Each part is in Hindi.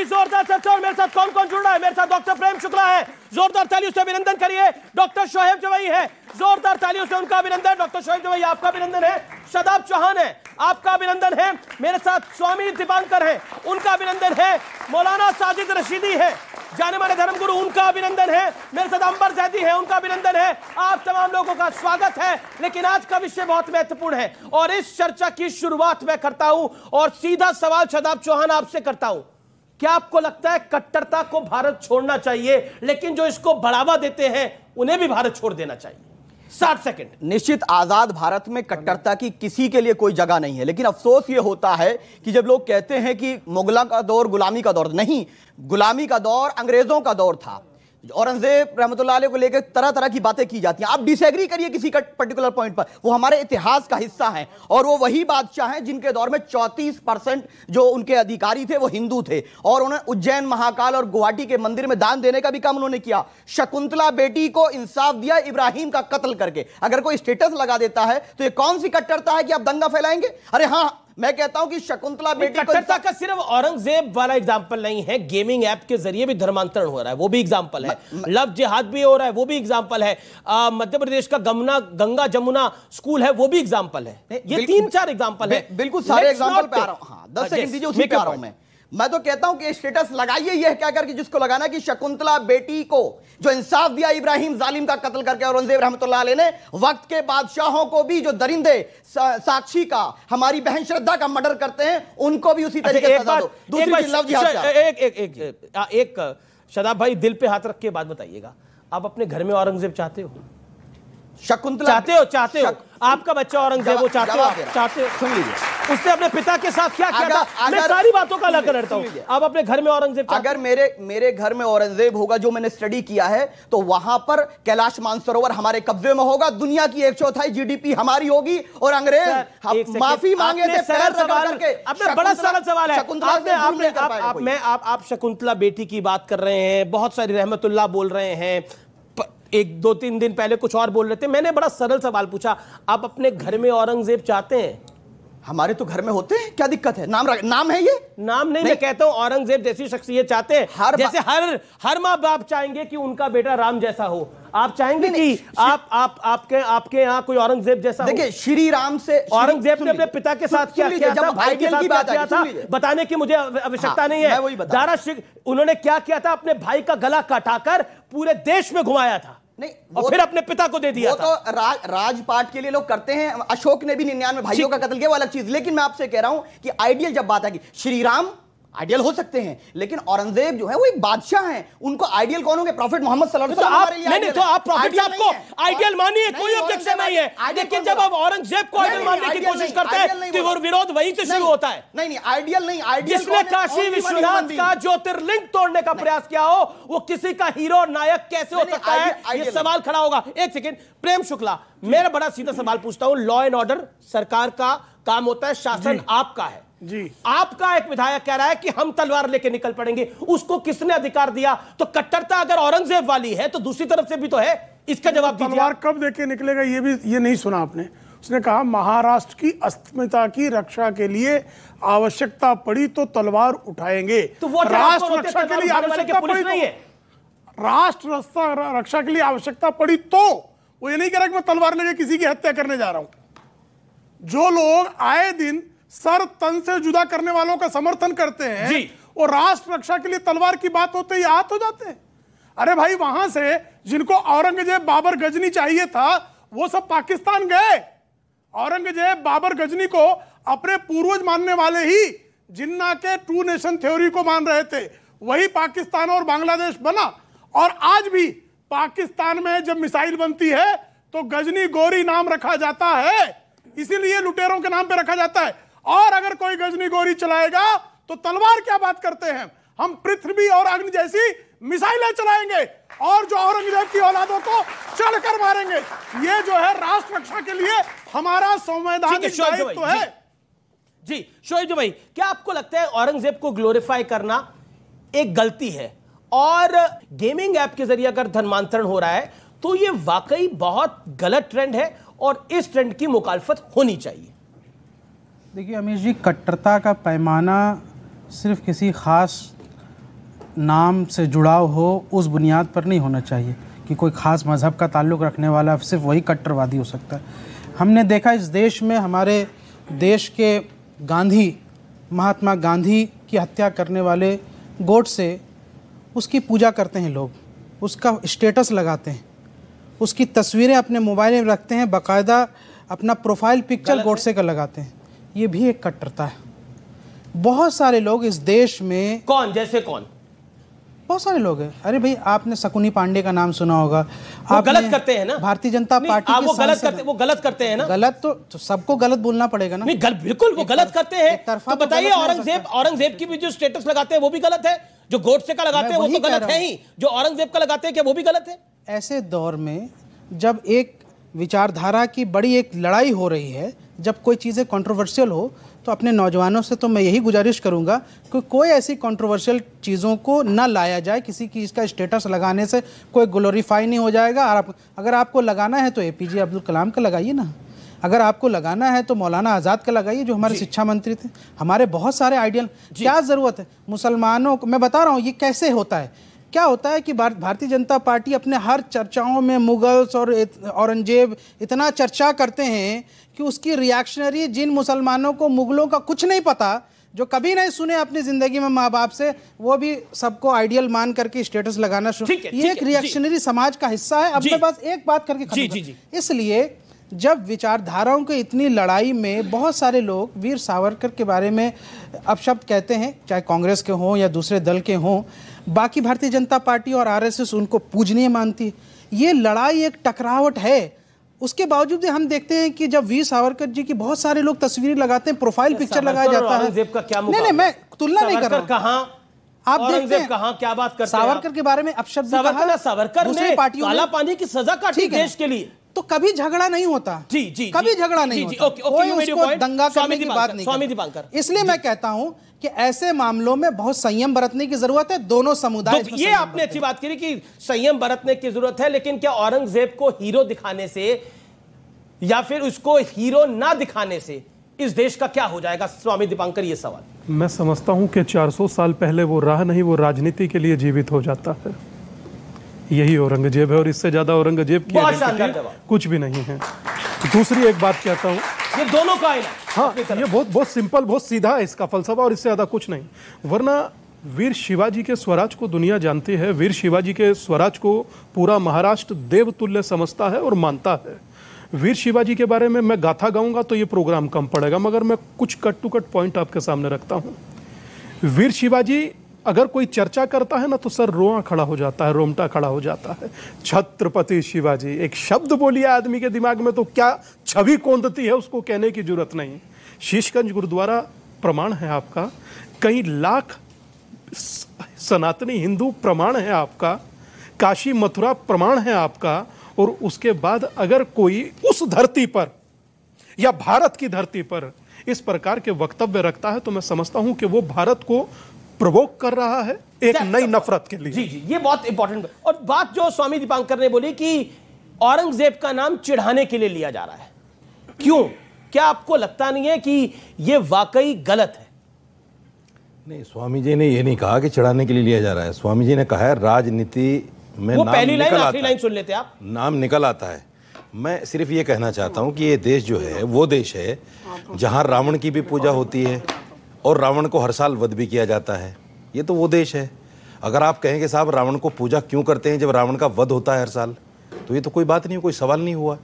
जी, जोरदार चर्चा। और मेरे साथ कौन कौन जुड़ रहा है? मेरे साथ डॉक्टर प्रेम शुक्ला है, जोरदार तालियों से अभिनंदन करिए। डॉक्टर शोएब जवाई है, जोरदार तालियों से उनका अभिनंदन। डॉक्टर शोएब जवाई, आपका अभिनंदन है। शादाब चौहान है, आपका अभिनंदन है। मेरे साथ स्वामी दीपांकर है, उनका अभिनंदन है। मौलाना साजिद रशीदी है, जाने माने धर्मगुरु, उनका अभिनंदन है। मेरे साथ अंबर जैदी है, उनका अभिनंदन है। आप तमाम लोगों का स्वागत है। लेकिन आज का विषय बहुत महत्वपूर्ण है और इस चर्चा की शुरुआत मैं करता हूं और सीधा सवाल शादाब चौहान आपसे करता हूं। क्या आपको लगता है कट्टरता को भारत छोड़ना चाहिए, लेकिन जो इसको बढ़ावा देते हैं उन्हें भी भारत छोड़ देना चाहिए? 60 सेकंड। निश्चित आजाद भारत में कट्टरता की किसी के लिए कोई जगह नहीं है, लेकिन अफसोस ये होता है कि जब लोग कहते हैं कि मुगलों का दौर गुलामी का दौर, नहीं, गुलामी का दौर अंग्रेजों का दौर था। औरंगजेब रहमतुल्लाह अलैह को लेकर तरह तरह की बातें की जाती हैं। आप डिसएग्री करिए किसी का पर्टिकुलर पॉइंट पर, वो हमारे इतिहास का हिस्सा हैं और वो वही बादशाह हैं जिनके दौर में 34% जो उनके अधिकारी थे वो हिंदू थे और उन्होंने उज्जैन, महाकाल और गुवाहाटी के मंदिर में दान देने का भी काम उन्होंने किया। शकुंतला बेटी को इंसाफ दिया इब्राहिम का कत्ल करके। अगर कोई स्टेटस लगा देता है तो ये कौन सी कट्टरता है कि आप दंगा फैलाएंगे? अरे हाँ, मैं कहता हूं कि शकुंतला बेटी कट्टरता का सिर्फ औरंगजेब वाला एग्जांपल नहीं है, गेमिंग ऐप के जरिए भी धर्मांतरण हो रहा है, वो भी एग्जांपल है। लव जिहाद भी हो रहा है, वो भी एग्जांपल है। मध्य प्रदेश का गंगा जमुना स्कूल है, वो भी एग्जांपल है। ये 3-4 एग्जांपल है। बिल्कुल सारे एग्जांपल पे आ रहा हूं। हाँ, 10 सेकंड दीजिए, उसी पे आ रहा हूं मैं तो कहता हूं कि स्टेटस लगाइए यह कहकर कि जिसको लगाना कि शकुंतला बेटी को जो इंसाफ दिया इब्राहिम जालिम का कत्ल करके, औरंगजेब रहमतुल्लाह अलैह ने वक्त के बादशाहों को भी जो दरिंदे साक्षी का, हमारी बहन श्रद्धा का मर्डर करते हैं, उनको भी उसी तरीके से सजा दो। दूसरी लव जिहाद। एक शादाब भाई, दिल पे हाथ रख के बात बताइएगा, आप अपने घर में औरंगजेब चाहते हो? शकुंतला चाहते हो? आपका बच्चा औरंगजेब हो चाहते हो? सुन लीजिए, उसने अपने पिता के साथ क्या किया था? मैं सारी बातों का अलग करता हूं। आप अपने घर में औरंगजेब, अगर मेरे घर में औरंगजेब होगा, जो मैंने स्टडी किया है, तो वहां पर कैलाश मानसरोवर हमारे कब्जे में होगा, दुनिया की 1/4 जीडीपी हमारी होगी और अंग्रेज माफी मांगे थे पैर रगड़ करके। अब बड़ा सरल सवाल है, आप शकुंतला बेटी की बात कर रहे हैं, बहुत सारी रहमतुल्लाह बोल रहे हैं, 1-2-3 दिन पहले कुछ और बोल रहे थे। मैंने बड़ा सरल सवाल पूछा, आप अपने घर में औरंगजेब चाहते हैं? हमारे तो घर में होते हैं, क्या दिक्कत है? नाम है ये? नाम नहीं, मैं कहता हूं औरंगजेब जैसी शख्सियत चाहते हैं, जैसे हर माँ बाप चाहेंगे कि उनका बेटा राम जैसा हो। आप चाहेंगे कि आपके यहाँ कोई औरंगजेब जैसा हो? देखिए, श्री राम से औरंगजेब ने अपने पिता के साथ क्या किया था, भाई के साथ क्या किया था, बताने की मुझे आवश्यकता नहीं है। दारा सिंह, उन्होंने क्या किया था? अपने भाई का गला काटाकर पूरे देश में घुमाया था, नहीं, और फिर अपने पिता को दे दिया। वो तो राजपाट के लिए लोग करते हैं। अशोक ने भी 99 भाइयों का कत्ल किया, वो अलग चीज। लेकिन मैं आपसे कह रहा हूं कि आइडियल जब बात है कि श्री राम आइडियल हो सकते हैं, लेकिन औरंगजेब जो है वो एक बादशाह हैं, उनको आइडियल कौन होंगे? प्रॉफिट मोहम्मद सल्लल्लाहु अलैहि वसल्लम। तो आप प्रॉफिट साहब को आइडियल मानिए, कोई ऑब्जेक्शन नहीं है, लेकिन जब आप औरंगजेब को आइडियल मानने की कोशिश करते हैं तो वो विरोध वहीं से शुरू होता है। नहीं, आइडियल नहीं, आइडियल जिसने काशी विश्वनाथ का ज्योतिर्लिंग तोड़ने का प्रयास किया हो, वो किसी का हीरो नायक कैसे हो सकता है? ये सवाल खड़ा होगा। एक सेकंड, प्रेम शुक्ला, मेरा बड़ा सीधा सवाल पूछता हूं। लॉ एंड ऑर्डर सरकार का काम होता है, शासन आपका है जी। आपका एक विधायक कह रहा है कि हम तलवार लेके निकल पड़ेंगे, उसको किसने अधिकार दिया? तो कट्टरता अगर औरंगजेब वाली है तो दूसरी तरफ से भी तो है, इसका जवाब दीजिए। तलवार कब लेके निकलेगा ये नहीं सुना आपने? उसने कहा महाराष्ट्र की अस्मिता की रक्षा के लिए आवश्यकता पड़ी तो तलवार उठाएंगे। तो वो राष्ट्र रक्षा के लिए आवश्यकता पड़ी नहीं है, राष्ट्र रक्षा के लिए आवश्यकता पड़ी तो वो ये नहीं कह रहा कि मैं तलवार लेके किसी की हत्या करने जा रहा हूं। जो लोग आए दिन सर तन से जुदा करने वालों का समर्थन करते हैं और राष्ट्र रक्षा के लिए तलवार की बात होते ही आहत हो जाते हैं। अरे भाई, वहां से जिनको औरंगजेब बाबर गजनी चाहिए था वो सब पाकिस्तान गए। औरंगजेब बाबर गजनी को अपने पूर्वज मानने वाले ही जिन्ना के 2 नेशन थ्योरी को मान रहे थे, वही पाकिस्तान और बांग्लादेश बना। और आज भी पाकिस्तान में जब मिसाइल बनती है तो गजनी गोरी नाम रखा जाता है, इसीलिए लुटेरों के नाम पे रखा जाता है। और अगर कोई गजनी गोरी चलाएगा तो तलवार क्या बात करते हैं, हम पृथ्वी और अग्नि जैसी मिसाइलें चलाएंगे और जो औरंगजेब की औलादों को चढ़कर मारेंगे। ये जो है राष्ट्र रक्षा के लिए हमारा संवैधानिक दायित्व है। जी शोएब भाई, क्या आपको लगता है औरंगजेब को ग्लोरीफाई करना एक गलती है? और गेमिंग ऐप के जरिए अगर धर्मांतरण हो रहा है तो ये वाकई बहुत गलत ट्रेंड है और इस ट्रेंड की मुखालफत होनी चाहिए। देखिए अमीर जी, कट्टरता का पैमाना सिर्फ किसी ख़ास नाम से जुड़ाव हो उस बुनियाद पर नहीं होना चाहिए कि कोई ख़ास मज़हब का ताल्लुक़ रखने वाला सिर्फ वही कट्टरवादी हो सकता है। हमने देखा इस देश में हमारे देश के गांधी, महात्मा गांधी की हत्या करने वाले गोडसे, उसकी पूजा करते हैं लोग, उसका स्टेटस लगाते हैं, उसकी तस्वीरें अपने मोबाइल में रखते हैं, बाकायदा अपना प्रोफाइल पिक्चर गोडसे का लगाते हैं। ये भी एक कट्टरता है। बहुत सारे लोग इस देश में, कौन जैसे कौन? बहुत सारे लोग हैं। अरे भाई, आपने शकुनी पांडे का नाम सुना होगा। आप गलत करते हैं ना भारतीय जनता पार्टी वो गलत करते हैं ना। गलत तो सबको गलत बोलना पड़ेगा ना। नहीं, बिल्कुल वो गलत करते हैं। तो बताइए, औरंगजेब की भी जो स्टेटस लगाते हैं वो भी गलत है, जो गोडसे का लगाते हैं वो तो गलत है ही, जो औरंगजेब का लगाते हैं क्या वो भी गलत है? ऐसे दौर में जब एक विचारधारा की बड़ी एक लड़ाई हो रही है, जब कोई चीज़ें कंट्रोवर्शियल हो, तो अपने नौजवानों से तो मैं यही गुजारिश करूंगा कि कोई ऐसी कंट्रोवर्शियल चीज़ों को ना लाया जाए। किसी की इसका स्टेटस लगाने से कोई ग्लोरीफाई नहीं हो जाएगा। और अगर आपको लगाना है तो APJ अब्दुल कलाम का लगाइए ना, अगर आपको लगाना है तो मौलाना आज़ाद का लगाइए, जो हमारे शिक्षा मंत्री थे। हमारे बहुत सारे आइडियल, क्या ज़रूरत है मुसलमानों को? मैं बता रहा हूँ ये कैसे होता है। क्या होता है कि भारतीय जनता पार्टी अपने हर चर्चाओं में मुगल्स और औरंगजेब इतना चर्चा करते हैं कि उसकी रिएक्शनरी, जिन मुसलमानों को मुगलों का कुछ नहीं पता, जो कभी नहीं सुने अपनी ज़िंदगी में माँ बाप से, वो भी सबको आइडियल मान करके स्टेटस लगाना शुरू। ये एक रिएक्शनरी समाज का हिस्सा है। अब मैं बस एक बात करके इसलिए जब विचारधाराओं की इतनी लड़ाई में बहुत सारे लोग वीर सावरकर के बारे में अपशब्द कहते हैं, चाहे कांग्रेस के हों या दूसरे दल के हों, बाकी भारतीय जनता पार्टी और RSS उनको पूजनीय मानती है। ये लड़ाई एक टकरावट है। उसके बावजूद हम देखते हैं कि जब वीर सावरकर जी की बहुत सारे लोग तस्वीरें लगाते हैं, प्रोफाइल पिक्चर लगाया जाता है। नहीं, मैं तुलना नहीं कर रहा हूं। आप देखते हैं कहां क्या बात करते हैं सावरकर के बारे में अपशब्द। सावरकर ने काला पानी की सजा काटी देश के लिए, तो कभी झगड़ा नहीं होता। कभी झगड़ा नहीं होता। कोई उसको दंगा करने की बात नहीं। स्वामी दीपांकर, इसलिए मैं कहता हूं कि ऐसे मामलों में बहुत संयम बरतने की जरूरत है। दोनों समुदाय, ये आपने अच्छी बात करी कि संयम बरतने की जरूरत है, लेकिन क्या औरंगजेब को हीरो दिखाने से या फिर उसको हीरो ना दिखाने से इस देश का क्या हो जाएगा? स्वामी दीपांकर, ये सवाल। मैं समझता हूं कि 400 साल पहले वो राह नहीं, वो राजनीति के लिए जीवित हो जाता है। यही औरंगजेब है, और इससे ज्यादा औरंगजेब की कुछ भी नहीं है। दूसरी एक बात कहता हूँ, ये दोनों का है। हाँ, ये बहुत सिंपल, बहुत सीधा है इसका फलसफा, और इससे ज्यादा कुछ नहीं। वरना वीर शिवाजी के स्वराज को दुनिया जानती है। वीर शिवाजी के स्वराज को पूरा महाराष्ट्र देवतुल्य समझता है और मानता है। वीर शिवाजी के बारे में मैं गाथा गाऊंगा तो ये प्रोग्राम कम पड़ेगा, मगर मैं कुछ कट टू कट पॉइंट आपके सामने रखता हूँ। वीर शिवाजी अगर कोई चर्चा करता है ना तो सर रोआ खड़ा हो जाता है, रोमटा खड़ा हो जाता है। छत्रपति शिवाजी, एक शब्द बोलिए आदमी के दिमाग में तो क्या छवि कौंधती है, उसको कहने की जरूरत नहीं। शीशगंज गुरुद्वारा प्रमाण है आपका, कई लाख सनातनी हिंदू प्रमाण है आपका, काशी मथुरा प्रमाण है आपका। और उसके बाद अगर कोई उस धरती पर या भारत की धरती पर इस प्रकार के वक्तव्य रखता है तो मैं समझता हूं कि वो भारत को प्रोवोक कर रहा है एक नई नफरत के लिए। जी, ये बहुत इंपॉर्टेंट। और बात जो स्वामी दीपांकर ने बोली कि औरंगजेब का नाम चिढ़ाने के लिए लिया जा रहा है, क्यों? क्या आपको लगता नहीं है कि ये वाकई गलत है? नहीं, स्वामी जी ने ये नहीं कहा कि चिढ़ाने के लिए लिया जा रहा है। स्वामी जी ने कहा है राजनीति में वो पहली लाइन आखिरी लाइन सुन लेते आप, नाम निकल आता है। मैं सिर्फ ये कहना चाहता हूं कि ये देश जो है वो देश है जहां रावण की भी पूजा होती है और रावण को हर साल वध भी किया जाता है। ये तो वो देश है। अगर आप कहें कि साहब रावण को पूजा क्यों करते हैं जब रावण का वध होता है हर साल, तो ये तो कोई बात नहीं, कोई सवाल नहीं हुआ।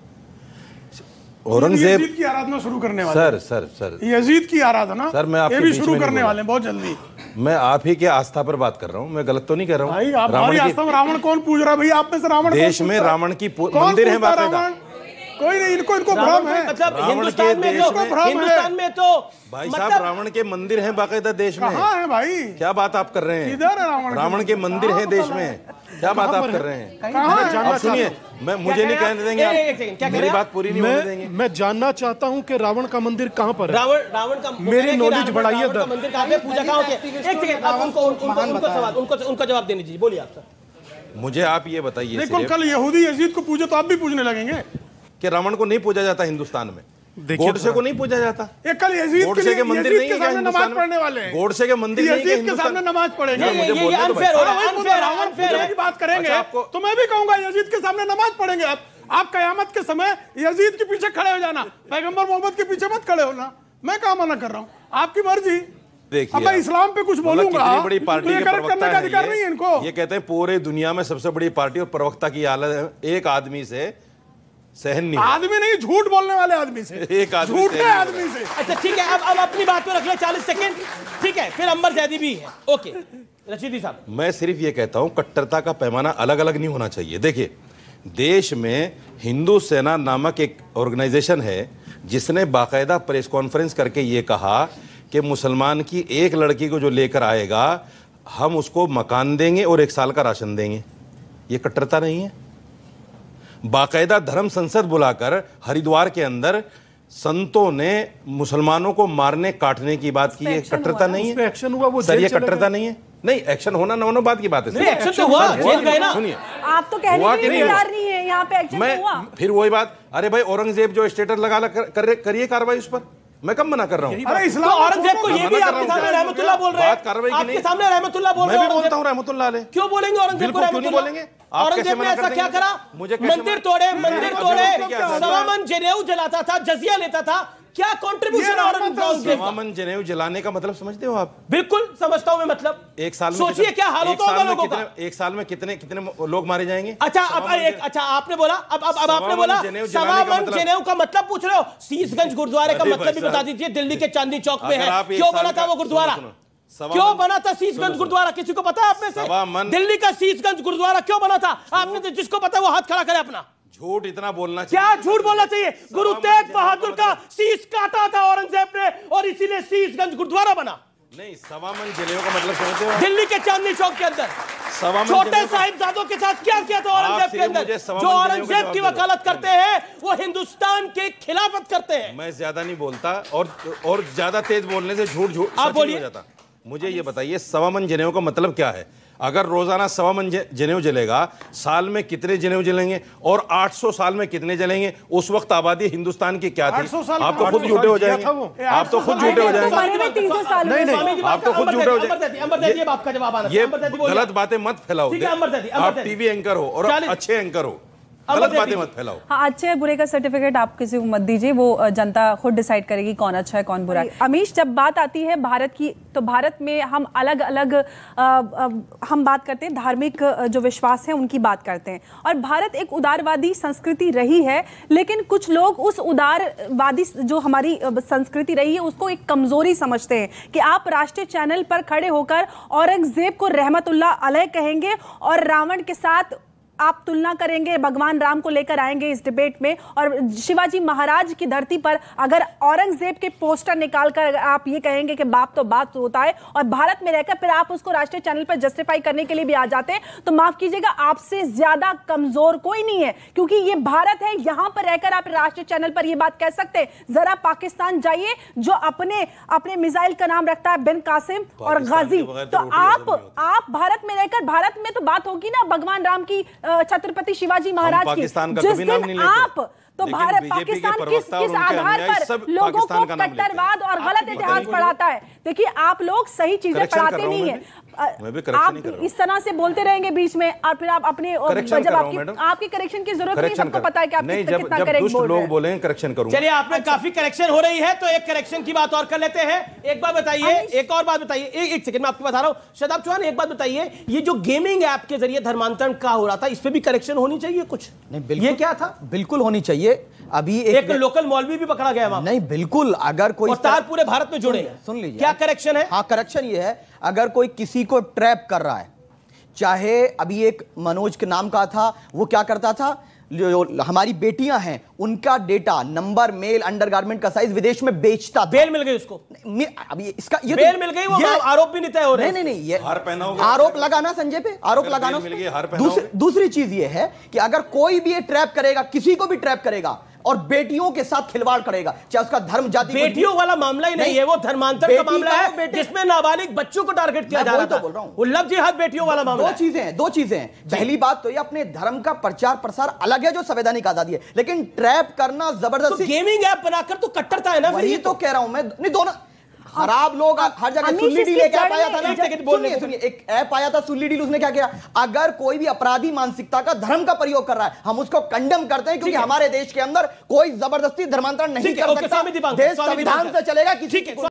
औरंगजेब की आराधना शुरू करने वाले सर यजीद की आराधना सर मैं ये भी शुरू करने वाले हैं बहुत जल्दी। मैं आप ही के आस्था पर बात कर रहा हूँ, मैं गलत तो नहीं कर रहा हूँ। रावण कौन पूज रहा है भैया? आप में से रावण देश में रावण की मंदिर है बाकायदा। कोई नहीं, इनको भ्रम है। मतलब हिंदुस्तान में तो भाई साहब रावण के मंदिर हैं बाकायदा देश में। कहाँ है भाई? क्या बात आप कर रहे हैं? इधर है रावण के मंदिर हैं देश में। क्या बात आप कर रहे हैं? आप सुनिए, मैं मुझे नहीं कहने देंगे आप, मेरी बात पूरी नहीं होने देंगे। मैं जानना चाहता हूँ कि रावण का मंदिर कहाँ पर है। रावण का मेरी नॉलेज बढ़ाइए। मंदिर कहाँ पे, पूजा कहाँ होती है? एक सेकंड, आप उनका जवाब देने दीजिए। बोलिए आप सर। मुझे आप ये बताइए, देखो कल यहूदी यजीद को पूजे तो आप भी पूजने लगेंगे कि रावण को नहीं पूजा जाता हिंदुस्तान में? गोडसे को नहीं पूजा जाता। ये कल यजीद गोडसे के मंदिर नहीं के सामने नमाज पढ़ने वाले हैं। गोडसे के मंदिर यजीद के सामने नमाज पढ़ेंगे। ये अनफेयर हो रहा है, अनफेयर रावण की बात करेंगे तो मैं भी कहूंगा यजीद के सामने नमाज पढ़ेंगे। आप कयामत के समय यजीद के पीछे खड़े हो जाना, पैगंबर मोहम्मद के पीछे मत खड़े होना। मैं कहाँ मना कर रहा हूँ, आपकी मर्जी। देखिए, अब मैं इस्लाम पे कुछ बोलूंगा कितनी बड़ी पार्टी के प्रवक्ता करने का अधिकार नहीं है इनको। ये कहते हैं पूरे दुनिया में सबसे बड़ी पार्टी और प्रवक्ता की हालत एक आदमी से सहन नहीं। आदमी नहीं, झूठ बोलने वाले आदमी से, एक आदमी झूठे आदमी से। अच्छा ठीक है, अब अपनी बात पे रख ले 40 सेकंड, ठीक है। फिर अंबर जैदी भी है, ओके रशीदी साहब। मैं सिर्फ ये कहता हूं कट्टरता का पैमाना अलग अलग नहीं होना चाहिए। देखिए, देश में हिंदू सेना नामक एक ऑर्गेनाइजेशन है जिसने बाकायदा प्रेस कॉन्फ्रेंस करके ये कहा कि मुसलमान की एक लड़की को जो लेकर आएगा हम उसको मकान देंगे और 1 साल का राशन देंगे। ये कट्टरता नहीं है? बाकायदा धर्म संसद बुलाकर हरिद्वार के अंदर संतों ने मुसलमानों को मारने काटने की बात की है। कट्टरता नहीं है एक्शन हुआ, वो सर, ये कट्टरता नहीं है। नहीं, एक्शन होना ना होना बात की बात है। एक्शन तो हुआ, जेल गए ना। सुनिए, आप तो कहने के लिए तैयार नहीं है, यहाँ पे एक्शन मैं हुआ। फिर वही बात, अरे भाई औरंगजेब जो स्टेटस लगा करिए कार्रवाई उस पर, मैं कब मना कर रहा हूँ? अरे तो इस्लाम औरंगजेब को ये भी आपके सामने रहमतुल्लाह बोल रहे हैं, आपके सामने रहमतुल्लाह बोल रहे हैं। मैं भी बोलता हूँ रहमतुल्लाह अलैह। क्यों बोलेंगे औरंगजेब को रहमतुल्लाह? बोलेंगे? औरंगजेब ने ऐसा क्या करा? मंदिर तोड़े, सवा मन जनेऊ जलाता था, जजिया लेता था। क्या कंट्रीब्यूशन औरंगजेब? सवा मन जनेऊ जलाने का मतलब समझते हो आप? बिल्कुल समझता हूं मैं। मतलब एक साल में सोचिए क्या हाल होता होगा लोगों का। एक साल में कितने लोग मारे जाएंगे? अच्छा आपने बोला, अब आपने बोला सवा मन जनेऊ का मतलब पूछ रहे हो। शीशगंज गुरुद्वारे का मतलब भी बता दीजिए। दिल्ली के चांदनी चौक में है, क्यों बना था वो गुरुद्वारा? क्यों बना था शीशगंज गुरुद्वारा? किसी को पता है आप में से? दिल्ली का शीशगंज गुरुद्वारा क्यों बना था? आपने जिसको पता है वो हाथ खड़ा करे अपना। झूठ इतना बोलना चाहिए? क्या झूठ बोलना चाहिए? गुरु तेग बहादुर का शीश काटा था औरंगजेब ने और इसीलिए शीशगंज गुरुद्वारा बना। नहीं, सवा मन जनेऊ का मतलब समझते हो? दिल्ली के चांदनी चौक के अंदर छोटे साहिबजादों के साथ क्या किया था औरंगजेब के अंदर? जो औरंगजेब की वकालत करते हैं वो हिंदुस्तान के खिलाफत करते हैं। मैं ज्यादा नहीं बोलता और ज्यादा तेज बोलने से झूठ आप बोलिए। हो जाता। मुझे ये बताइए सवा मन जनेऊ का मतलब क्या है? अगर रोजाना सवा मन जनेऊ जलेगा, साल में कितने जनेऊ जलेंगे और 800 साल में कितने जलेंगे? उस वक्त आबादी हिंदुस्तान की क्या थी? आप तो खुद झूठे हो जाएंगे। आप तो खुद झूठे हो जाएंगे। नहीं, आप तो खुद झूठे हो जाएंगे। आपका जवाब आना। ये गलत बातें मत फैलाओ। आप टीवी एंकर हो और अच्छे एंकर हो, गलत बातें मत फैलाओ। हाँ, अच्छे बुरे का सर्टिफिकेट आप किसी को मत दीजिए, वो जनता खुद डिसाइड करेगी कौन अच्छा है कौन बुरा है। अमीश, जब बात आती है भारत की, तो भारत में हम अलग अलग हम बात करते हैं, धार्मिक जो विश्वास है उनकी बात करते हैं। और भारत एक उदारवादी संस्कृति रही है, लेकिन कुछ लोग उस उदारवादी जो हमारी संस्कृति रही है उसको एक कमजोरी समझते हैं कि आप राष्ट्रीय चैनल पर खड़े होकर औरंगजेब को रहमतुल्लाह अलैह कहेंगे और रावण के साथ आप तुलना करेंगे, भगवान राम को लेकर आएंगे इस डिबेट में, और शिवाजी महाराज की धरती पर अगर औरंगजेब के पोस्टर निकालकर आप ये कहेंगे कि बाप तो बात होता है, और भारत में रहकर फिर आप उसको राष्ट्रीय चैनल पर जस्टिफाई करने के लिए भी आ जाते हैं, तो माफ कीजिएगा, आपसे ज्यादा कमजोर कोई नहीं है, क्योंकि ये भारत है। यहां पर रहकर आप राष्ट्रीय चैनल पर ये बात कह सकते हैं। जरा पाकिस्तान जाइए जो अपने मिसाइल का नाम रखता है बिन कासिम और गाजी, तो आप भारत में रहकर, भारत में तो बात होगी ना भगवान राम की, छत्रपति शिवाजी महाराज की। जिस दिन आप तो भारत पाकिस्तान किस आधार पर लोगों को कट्टरवाद और गलत इतिहास पढ़ाता है? देखिए, आप लोग सही चीजें पढ़ाते नहीं है। आप इस तरह से बोलते रहेंगे बीच में और फिर आप अपने जब आपकी करेक्शन की जरूरत नहीं, सबको पता है कि आप कितना करेक्ट बोल रहे हैं। बोलेंगे करेक्शन करूंगा। चलिए, आपने काफी करेक्शन हो रही है तो एक करेक्शन की बात और कर लेते हैं। एक बात बताइए, एक और बात बताइए, एक सेकंड में आपको बता रहा हूं। शदाब चौहान, एक बात बताइए, ये जो गेमिंग ऐप के जरिए धर्मांतरण का हो रहा था, इस पे भी करेक्शन होनी चाहिए कुछ? नहीं, ये क्या था? बिल्कुल होनी चाहिए। अभी एक लोकल मौलवी भी पकड़ा गया वहां। नहीं, बिल्कुल, अगर कोई तार पूरे भारत में जुड़े। सुन लीजिए, क्या करेक्शन है? हाँ, करेक्शन ये है, अगर कोई किसी को ट्रैप कर रहा है, चाहे अभी एक मनोज के नाम का था, वो क्या करता था, जो हमारी बेटियां हैं उनका डेटा, नंबर, मेल, अंडरगारमेंट का साइज विदेश में बेचता था। बेल मिल गई उसको? अभी इसका ये बेल मिल गई, वो आरोप भी नहीं तय हो रहे। नहीं, ये हार पहना होगा, आरोप लगाना संजय पे, आरोप लगाना। दूसरी चीज ये है कि अगर कोई भी ये ट्रैप करेगा, किसी को भी ट्रैप करेगा और बेटियों के साथ खिलवाड़ करेगा, चाहे उसका धर्म जाति। बेटियों वाला मामला ही नहीं है, वो धर्मांतर का मामला है जिसमें नाबालिग बच्चों को टारगेट किया जा रहा था। बोल रहा हूं, वो लव जिहाद बेटियों वाला मामला। दो चीजें हैं। पहली बात तो ये अपने धर्म का प्रचार प्रसार अलग है जो संवैधानिक आजादी है, लेकिन ट्रैप करना जबरदस्ती, गेमिंग ऐप बनाकर तो कट्टरता है ना। वही तो कह रहा हूं मैं, नहीं दोनों खराब लोग हर जगह। सुल्ली डील एक ऐप आया था ना, सुनिए, एक ऐप आया था सुल्ली डील, उसने क्या किया, अगर कोई भी अपराधी मानसिकता का धर्म का प्रयोग कर रहा है हम उसको कंडेम करते हैं, क्योंकि हमारे देश के अंदर कोई जबरदस्ती धर्मांतरण नहीं कर सकता। देश संविधान से चलेगा, किसी